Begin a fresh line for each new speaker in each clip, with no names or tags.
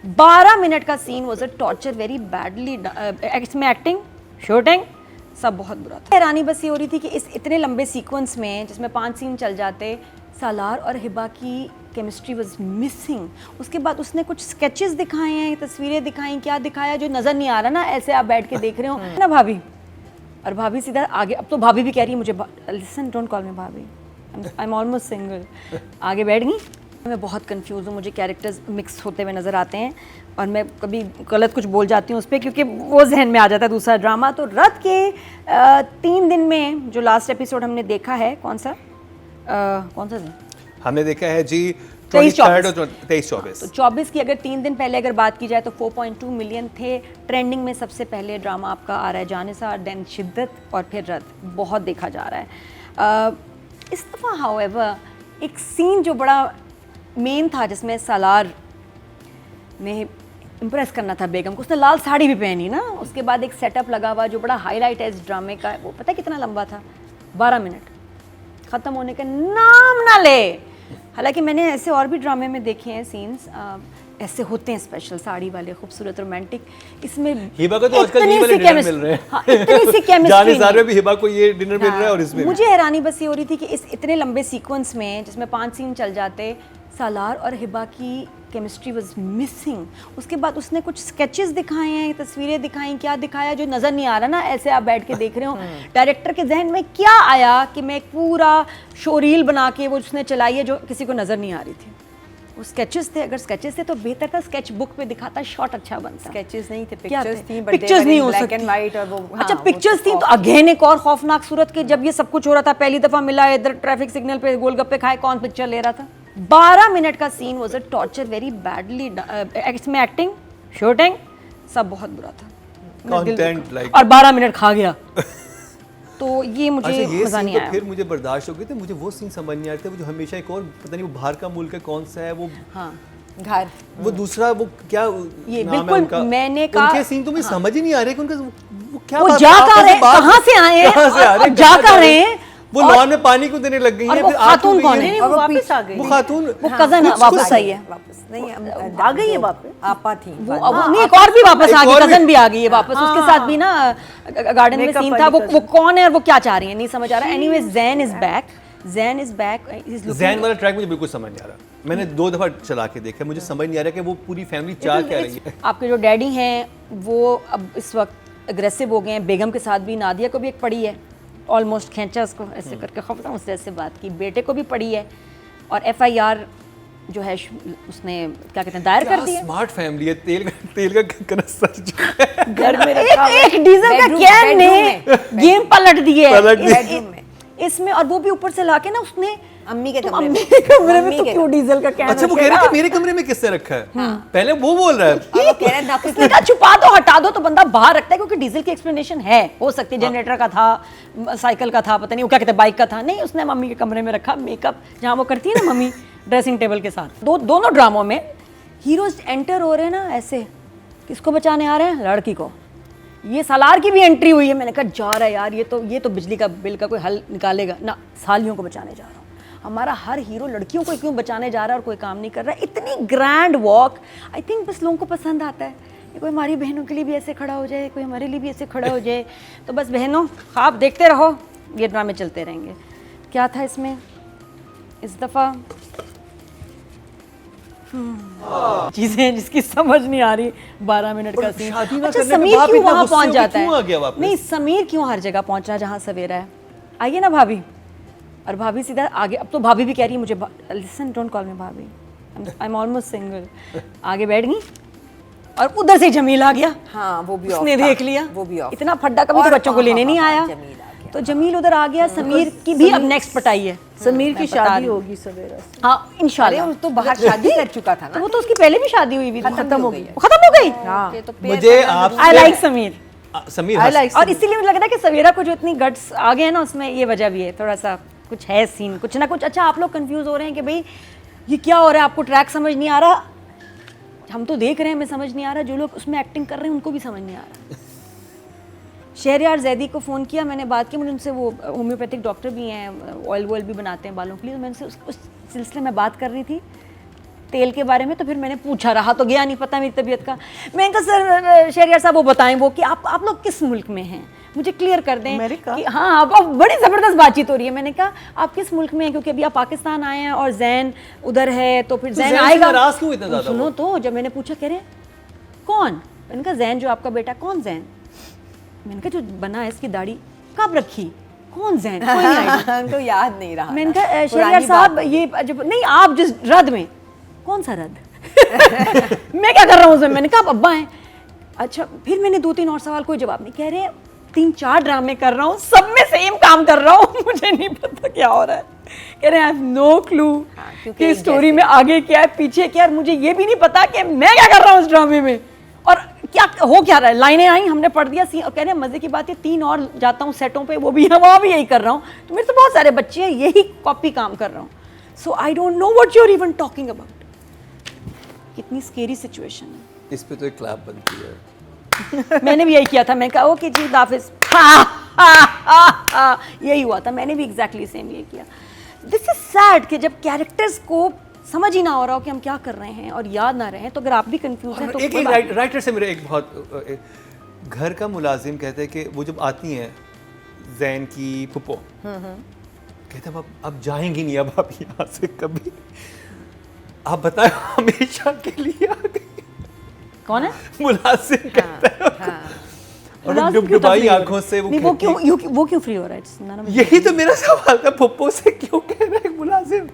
12 minute का scene was a torture very badly. इसमें acting, shooting सब बहुत बुरा था। हैरानी बस ये हो रही थी कि इस इतने लंबे सीक्वेंस में जिसमें 5 सीन चल जाते, सालार और हिबा की केमिस्ट्री वाज मिसिंग। उसके बाद उसने कुछ स्केचेस दिखाए हैं, तस्वीरें दिखाई, क्या दिखाया जो नज़र नहीं आ रहा ना, ऐसे आप बैठ के देख रहे हो ना भाभी। और भाभी सीधा आगे, अब तो भाभी भी कह रही है मुझे, लिसन डोंट कॉल मी भाभी, आई एम ऑलमोस्ट सिंगल। आगे बैठ गई। मैं बहुत कंफ्यूज हूँ, मुझे कैरेक्टर्स मिक्स होते हुए नज़र आते हैं और मैं कभी गलत कुछ बोल जाती हूँ उस पर, क्योंकि वो जहन में आ जाता है दूसरा ड्रामा। तो रथ के 3 दिन में जो लास्ट एपिसोड हमने देखा है, कौन सा दिन
हमने देखा है जी
23-24। तो 24 की अगर 3 दिन पहले अगर बात की जाए तो 4.2 मिलियन थे। ट्रेंडिंग में सबसे पहले ड्रामा आपका आ रहा है जानिसार, देन शिद्दत और फिर रथ, बहुत देखा जा रहा है। इस दफ़ा हाउएवर एक सीन जो बड़ा मेन था जिसमें सालार ने इम्प्रेस करना था बेगम को, उसने लाल साड़ी भी पहनी ना, उसके बाद एक सेटअप लगा हुआ जो बड़ा हाईलाइट है इस ड्रामे का। वो पता है कितना लंबा था? 12 मिनट, ख़त्म होने का नाम ना ले। हालांकि मैंने ऐसे और भी ड्रामे में देखे हैं सीन्स, ऐसे होते हैं स्पेशल साड़ी वाले, खूबसूरत रोमांटिक। इसमें
हिबा को तो आजकल ये वाले डिनर मिल रहे हैं।
हाँ, इतनी सी केमिस्ट्री
जानिसार में भी हिबा को ये डिनर मिल रहा है और इसमें
मुझे हैरानी बस ये हो रही थी कि इस इतने लंबे सीक्वेंस में जिसमें 5 सीन चल जाते, सालार और हिबा की केमिस्ट्री वाज मिसिंग। उसके बाद उसने कुछ स्केचेस दिखाए हैं, तस्वीरें दिखाई, क्या दिखाया जो नज़र नहीं आ रहा ना, ऐसे आप बैठ के देख रहे हो। डायरेक्टर के जहन में क्या आया कि मैं एक पूरा शोरील बना के वो उसने चलाई है जो किसी को नज़र नहीं आ रही थी। वो स्केचेस थे, अगर स्केचेस थे तो बेहतर था, स्केच बुक पे दिखाता, शॉट अच्छा बनता।
स्केचेस नहीं थे,
क्या
पिक्चर्स थी,
पिक्चर्स नहीं हो
ब्लैक
सकती
एंड व्हाइट और वो।
अच्छा पिक्चर्स थी तो अगेन एक और खौफनाक सूरत के, जब ये सब कुछ हो रहा था, पहली दफ़ा मिला इधर ट्रैफिक सिग्नल पे गोलगप्पे खाए, कौन पिक्चर ले रहा था? 12 मिनट का scene was a torture very badly. इसमें एक्टिंग, शूटिंग सब बहुत बुरा था।
कंटेंट लाइक
और 12 मिनट खा गया तो ये मुझे
अच्छा, ये
मजा
सीन
नहीं
तो
आया।
फिर मुझे बर्दाश्त हो गए थे। मुझे वो सीन समझ नहीं आते, वो जो हमेशा एक और पता नहीं वो बाहर का मुल्क है कौन सा है वो,
हाँ
घर,
वो दूसरा वो क्या
ये
नाम है
बिल्कुल
उनका?
मैंने कहा
उनके सीन तो मुझे समझ ही नहीं आ रहे कि उनका वो क्या
वो
बात
जा
है?
कर रहे,
आपस में
कहाँ से आए हैं,
कहाँ से आ रहे हैं,
जा
कहाँ
कर
जा
रहे हैं।
वो लॉन में पानी को देने लग गई
और
है।
वो
फिर आग
खातून
क्यों
कौन
गई
है?
है?
वो वापस आ गई,
वो खातून
वो कजन वापस आई है,
वापस नहीं
आ गई है वापस।
आपा थी
वो अब नहीं, एक और भी वापस आ
एक
गई,
और भी।
कजन भी आ गई है वापस। उसके साथ भी ना गार्डन में
Makeup
सीन था,
वाली
वो कौन है और वो क्या चाह रही है नहीं समझ आ रहा। Anyway Zain is back, Zain is back.
Zain वाला ट्रैक मुझे बिल्कुल समझ नहीं आ रहा। मैंने 2 दफ़ा चला के देखा, मुझे समझ नहीं आ रहा कि वो पूरी फैमिली चाह क्या रही है।
आपके जो डैडी हैं वो अब इस वक्त अग्रेसिव हो गए हैं, बेगम के साथ भी, नादिया को भी एक पड़ी है, ऑलमोस्ट खींचा उसको ऐसे करके, खफता उससे ऐसे बात की, बेटे को भी पड़ी है और FIR जो है उसने क्या कहते हैं दायर कर दी है।
स्मार्ट फैमिली है, तेल का कनस्तर जो है
घर में रखा हुआ है।
एक डीजल का
Bedroom-
कैन ने
bedroom
गेम पलट दी है
पलट दी।
Bedroom में।
इसमें, और वो भी ऊपर से लाके ना उसने
अम्मी के
तुम
कमरे
अम्मी
में,
के कमरे में
मम्मी
तो
के
क्यों डीजल का कैन
अच्छा वो कह रहे हैं कि मेरे कमरे में किसने रखा है? पहले वो बोल रहा है।
और वो कह रहे हैं नाखुश
इसने कहा छुपा दो, हटा दो, तो बंदा बाहर रखता है क्योंकि डीजल की एक्सप्लेनेशन है, हो सकती है जनरेटर का था, साइकिल का था, पता नहीं वो क्या कहते हैं, बाइक का था। नहीं, उसने मम्मी के कमरे में रखा, मेकअप जहाँ वो करती है ना मम्मी ड्रेसिंग टेबल के साथ। दोनों ड्रामों में हीरोज एंटर हो रहे हैं ना ऐसे, किसको बचाने आ रहे हैं? लड़की को। ये सालार की भी एंट्री हुई है, मैंने कहा जा रहा है यार, ये तो बिजली का बिल का कोई हल निकालेगा ना, सालियों को बचाने जा रहा हूँ। हमारा हर हीरो लड़कियों को क्यों बचाने जा रहा है और कोई काम नहीं कर रहा है। इतनी ग्रैंड वॉक, आई थिंक बस लोगों को पसंद आता है। ये कोई हमारी बहनों के लिए भी ऐसे खड़ा हो जाए, कोई हमारे लिए भी ऐसे खड़ा हो जाए, तो बस बहनों ख्वाब देखते रहो, ये ड्रामे चलते रहेंगे। क्या था इसमें इस दफ़ा? चीजें जिसकी समझ नहीं आ रही। 12 मिनट का सीन।
शादी ना
अच्छा
करने के
समीर
बाद
क्यों
इतना
वहां
गुस्से
पहुंच
होके
जाता
क्यों आ
है?
गया वापस?
नहीं, समीर क्यों हर जगह पहुंच रहा जहां सवेरा है? आइए ना भाभी। और भाभी सीधा आगे, अब तो भाभी भी कह रही है मुझे, लिसन डोंट कॉल मी भाभी, आई एम ऑलमोस्ट सिंगल। आगे बैठ गई और उधर से जमील आ गया।
हाँ वो भी
उसने
off था,
देख लिया,
वो भी off।
इतना फड्डा कभी तो
और
बच्चों को लेने नहीं आया,
जमील आ गया।
तो जमील उधर आ गया। समीर की भी अब नेक्स्ट पटाई है।
समीर की
मैं बता
शादी
रही हूँ।
होगी सवेरा से।
हाँ
अरे
इंशाल्लाह।
वो तो बाहर शादी कर चुका था
तो
ना।
वो तो उसकी पहले भी शादी हुई थी,
खत्म हो गई है।
खत्म हो गई।
हाँ
तो
मुझे आप
I like Sameer.
Sameer
I
हंस-
like
और इसीलिए मुझे लग रहा है कि सवेरा को जो इतनी गट्स आ गए हैं ना, उसमें ये वजह भी है, थोड़ा सा कुछ है सीन, कुछ ना कुछ। अच्छा आप लोग कंफ्यूज हो रहे हैं कि भाई ये क्या हो रहा है, आपको ट्रैक समझ नहीं आ रहा। हम तो देख रहे हैं, हमें समझ नहीं आ रहा, जो लोग उसमें एक्टिंग कर रहे हैं उनको भी समझ नहीं आ रहा। शहरयार जैदी को फ़ोन किया, मैंने बात की, मुझे उनसे, वो होम्योपैथिक डॉक्टर भी हैं, ऑयल वॉयल भी बनाते हैं बालों के लिए, तो मैं उनसे उस सिलसिले में बात कर रही थी। तेल के बारे में, तो फिर मैंने पूछा, रहा तो गया नहीं पता मेरी तबीयत का। मैंने कहा सर शहरियार साहब वो बताएं वो कि आप लोग किस मुल्क में हैं, मुझे क्लियर कर दें
अमेरिका?
कि हाँ अब बड़ी ज़बरदस्त बातचीत हो रही है। मैंने कहा आप किस मुल्क में हैं, क्योंकि अभी आप पाकिस्तान आए हैं और जैन उधर है, तो फिर जैन
ज़ैन से
आएगा।
नाराज़ क्यों इतना ज़्यादा
सुनो
वो?
तो जब मैंने पूछा कह रहे कौन, मैंने कहा जैन जो आपका बेटा, कौन जैन? मैंने कहा जो बना है इसकी दाढ़ी कब रखी, कौन जैन? कोई नहीं आइडिया।
तो याद नहीं रहा।
मैंने कहा
पुरानी
शहरियार
बात
साहब ये जब नहीं आप जिस रद में, कौन सा रद? मैं क्या कर रहा हूँ उसमें? मैंने कहा आप अब्बा हैं। अच्छा, फिर मैंने 2-3 और सवाल, कोई जवाब नहीं। कह रहे 3-4 ड्रामे कर रहा हूँ, सब में सेम काम कर रहा हूँ, मुझे नहीं पता क्या हो रहा है। कह रहे आई हैव नो क्लू
क्योंकि
कि
एक
स्टोरी
जैसे-
में आगे क्या है पीछे क्या है, और मुझे ये भी नहीं पता कि मैं क्या कर रहा हूँ उस ड्रामे में और क्या हो क्या रहा है। लाइनें आई, हमने पढ़ दिया, और कह रहे मजे की बात है 3 और जाता हूँ सेटों पे, वो भी वहाँ भी यही कर रहा हूँ, तो मेरे तो बहुत सारे बच्चे हैं, यही कॉपी काम कर रहा हूँ। So I don't know what you are even talking about. कितनी स्केरी सिचुएशन है।
इस पे तो एक क्लैप बनती है।
मैंने भी यही किया था, मैं कहा ओके जी हाफिज, यही हुआ था, मैंने भी एग्जैक्टली सेम ये किया। दिस इज सैड कि जब कैरेक्टर्स को समझ ही ना हो रहा हो कि हम क्या कर रहे हैं और याद ना रहे, तो अगर आप भी कंफ्यूज हैं तो
एक
कोई बात नहीं।
राइटर से मेरे एक बहुत घर का मुलाजिम कहते हैं कि वो जब आती हैं जैन की पुप्पो, कहते हैं अब जाएंगी नहीं, अब आप यहाँ से कभी, आप बताएं हमेशा के लिए आ गई।
कौन है?
मुलाजिम कहता है और वो
मुलाजिम क्यों
डुबडुबाई
तफरीह हो रहा है?
आंखों से वो
नहीं, वो
कहती-
क्यों फ्री हो रहा है? It's none of it.
यही तो मेरा सवाल था, पुप्पो से क्यों कह रहा है मुलाजिम?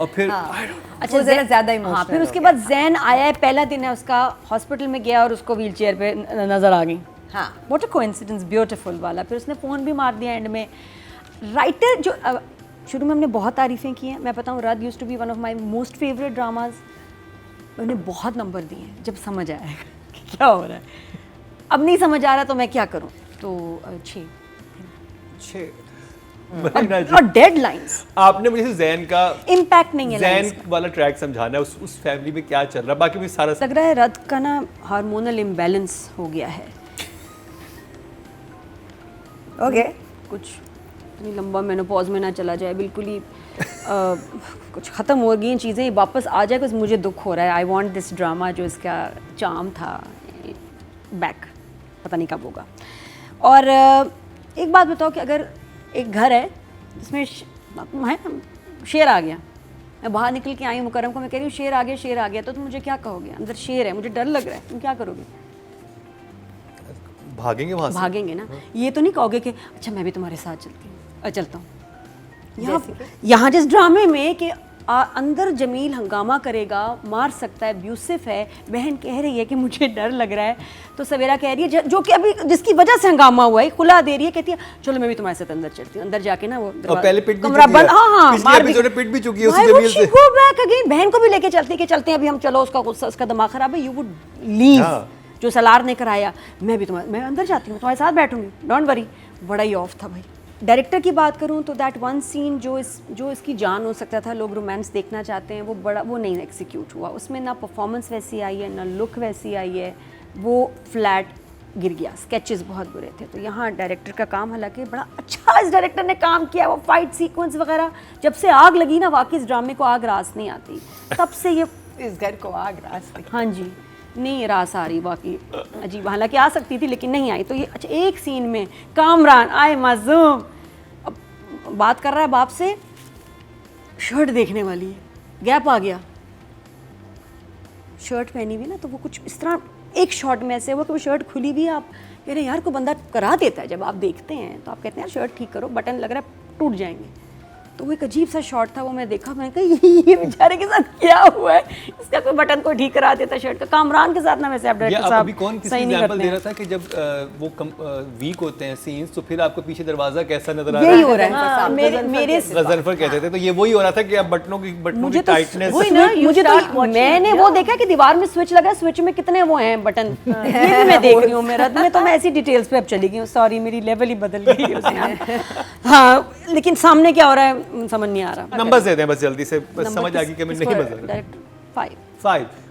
और फिर
अच्छा
वो जरा
जैन-
ज़्यादा
हाँ,
emotional
फिर
हो
उसके
गया।
बाद जैन आया है, पहला दिन है उसका, हॉस्पिटल में गया और उसको व्हील चेयर पे नजर आ गई।
हाँ।
व्हाट अ कोइंसिडेंस, ब्यूटीफुल वाला। फिर उसने फ़ोन भी मार दिया एंड में। राइटर जो शुरू में हमने बहुत तारीफ़ें की हैं, मैं बताऊँ रद used to be one of my most favourite dramas. मैंने बहुत नंबर दिए हैं जब समझ आया कि क्या हो रहा है। अब नहीं समझ आ रहा तो मैं क्या करूँ, तो 6 और डेडलाइंस।
आपने मुझे जैन का
इम्पैक्ट नहीं है
जैन
lines का।
वाला ट्रैक समझाना है, उस फैमिली में क्या चल रहा है, बाकी भी सारा
लग रहा है रद का ना हार्मोनल इम्बैलेंस हो गया है
ओके।
कुछ इतनी लंबा मेनोपॉज में ना चला जाए, बिल्कुल ही कुछ ख़त्म हो गई चीज़ें, वापस आ जाए, कुछ मुझे दुख हो रहा है। आई वांट दिस ड्रामा जो इसका चार्म था बैक, पता नहीं कब होगा। और एक बात बताओ कि अगर एक घर है जिसमें है ना शेर आ गया, मैं बाहर निकल के आई हूँ मुकर्रम को, मैं कह रही हूँ शेर आ गया, तो तुम मुझे क्या कहोगे? अंदर शेर है, मुझे डर लग रहा है, तुम क्या करोगे?
भागेंगे वहां से।
भागेंगे ना। ये तो नहीं कहोगे कि अच्छा मैं भी तुम्हारे साथ चलता हूँ। यहाँ जिस ड्रामे में कि अंदर जमील हंगामा करेगा, मार सकता है, अब्यूसिव है, बहन कह रही है कि मुझे डर लग रहा है, तो सवेरा कह रही है जो कि अभी जिसकी वजह से हंगामा हुआ है, खुला दे रही है, कहती है चलो मैं भी तुम्हारे साथ अंदर चलती हूँ। अंदर जाके ना वो
और पहले पिट भी
कमरा
चुकी है।
बंद, हाँ
पिछले
मार भी,
एपिसोड में पिट भी चुकी है उसी
Why would
जमील
she
से।
go back again? बहन को भी लेके चलती कि चलते हैं अभी हम, चलो उसका दिमाग खराब है, यू वुड लीव।
हाँ।
जो सलार ने कराया, मैं अंदर जाती हूँ, तुम्हारे साथ बैठूंगी, डोंट वरी। बड़ा ही ऑफ था भाई। डायरेक्टर की बात करूँ तो दैट वन सीन जो इसकी जान हो सकता था, लोग रोमांस देखना चाहते हैं, वो नहीं एग्जीक्यूट हुआ। उसमें ना परफॉर्मेंस वैसी आई है, ना लुक वैसी आई है, वो फ्लैट गिर गया। स्केचेस बहुत बुरे थे। तो यहाँ डायरेक्टर का काम, हालांकि बड़ा अच्छा इस डायरेक्टर ने काम किया। वो फाइट सीक्वेंस वगैरह, जब से आग लगी ना, वाकई इस ड्रामे को आग रास नहीं आती, तब से ये
इस घर को आग रास गई।
हाँ जी, नहीं रास आ रही वाकई अजीब। हालांकि आ सकती थी लेकिन नहीं आई। तो ये अच्छा, एक सीन में कामरान आए मासूम, अब बात कर रहा है बाप से, शर्ट देखने वाली है, गैप आ गया, शर्ट पहनी हुई ना, तो वो कुछ इस तरह एक शॉट में ऐसे हुआ कि वो शर्ट खुली भी है। आप कह रहे हैं यार, को बंदा करा देता है, जब आप देखते हैं तो आप कहते हैं यार शर्ट ठीक करो, बटन लग रहा है टूट जाएंगे। तो वो एक अजीब सा शॉट था, वो मैं देखा, मैंने कहा ये बेचारे के साथ क्या हुआ है, इसका कोई बटन को ठीक करा देता शर्ट का। कामरान के साथ ना वैसे आप
ये
डायरेक्टर
आप
साहब
अभी कौन किसी
सही नहीं
एग्जांपल
करते
दे
हैं।
रहा था कि जब वो वीक होते हैं सीन्स, तो फिर आपको पीछे दरवाजा कैसा नजर आ रहा
यही
है?
हो रहा है।
हाँ,
हाँ, मेरे
गजनफर कहते थे, तो ये वही हो रहा था कि अब बटनों की
मुझे तो
टाइटनेस।
वही ना, मुझे तो मैंने वो देखा कि दीवार में स्विच लगा है, स्विच में कितने वो हैं बटन, ये भी मैं देख रही हूँ। मेरा में तो मैं ऐसी डिटेल्स पे अब चली गई हूँ, सॉरी मेरी लेवल ही बदल गई है उसमें। हाँ, लेकिन सामने क्या हो रहा है समझ नहीं आ रहा।
नंबर दे दें बस जल्दी से, बस समझ आ गई कि मैं नहीं बदल रहा।
डायरेक्टर 5
5